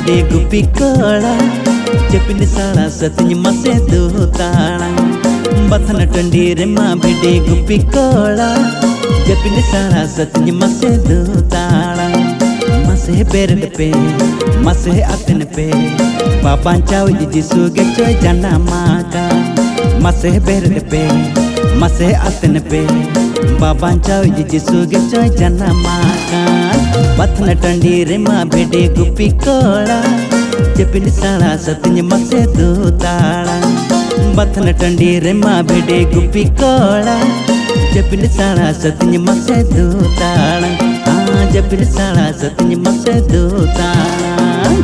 bede gupi kola Jepin sala satinya masih dutalang Batana tandi rema bede gupi kola Jepin sala satinya masih dutalang Masih berdepe, masih aten pe Papan caw jisu gecoy jana maka Masih berdepe, masih aten pe Papan caw jisu gecoy jana maka Batana tandi rema bede gupi kola Jepin sala satinya masih dutalang Batana tandi rema bede gupi kola Jepin sala satinya masih dutalang Jepin sala satinya masih dutalang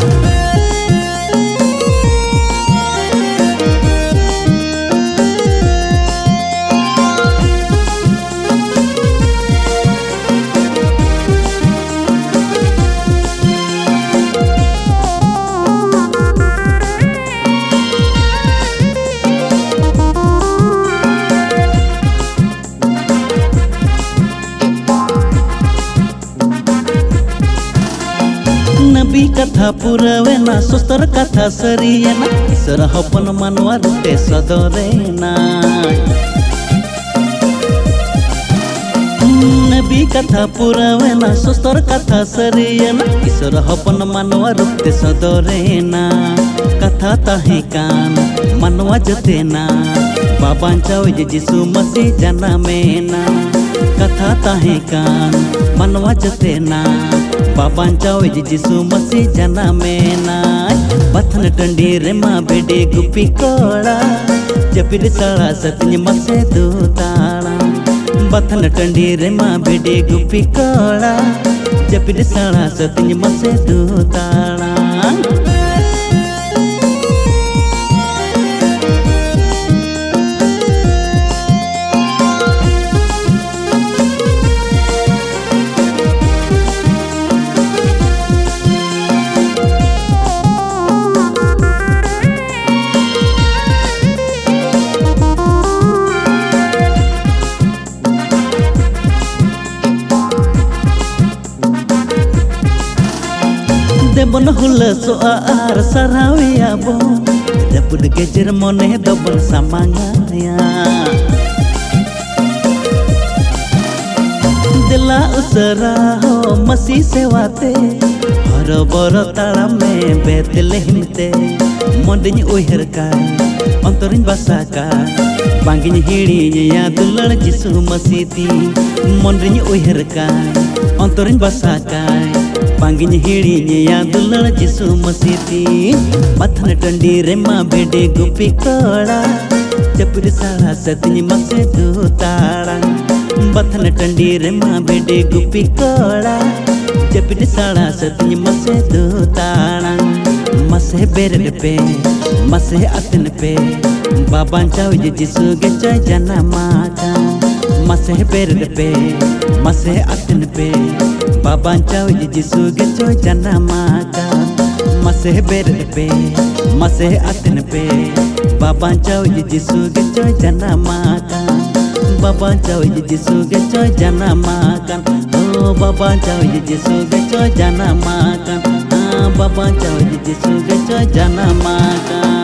Nabi kata purawena suster kata seriana Isra hopon manwa rute sodorena Nabi kata purawena suster kata seriana Isra hopon manwa rute sodorena Kata tahikan manwa jatena Baban caw jisu masih jana mena Kata tahikan manwa jatena Baban caw jisu masih jana mena Batana tandi rema bede gupi kola Jepin sala satinya masih dutalang Batana tandi rema bede gupi kola Jepin sala satinya masih dutalang Debon hula soar sarawi abo Dapur gejer moneh dobel samangaya Dela usara ho masih sewate Horo boro talame Bethlehem te Mondenya uher kai Ontorin basakai Banginya hirinya ya dular jisu masiti Mondenya uher kai Ontorin basakai Banginya hirinya ya dular jisu masiti Batana tandi rema bede gupi kola Jepin sala satinya masih dutalang Batana tandi rema bede gupi kola Jepin sala satinya masih dutalang Masih berdepe, masih aten pe Baban caw jisu gecoy jana maka Masih berdepe, masih aten pe Baban caw jisu gecoy jana maka Masih berdepe, masih aten pe Baban caw jisu gecoy jana maka Baban caw jisu gecoy jana makan Oh baban caw jisu gecoy jana makan Baban caw jisu gecoy jana makan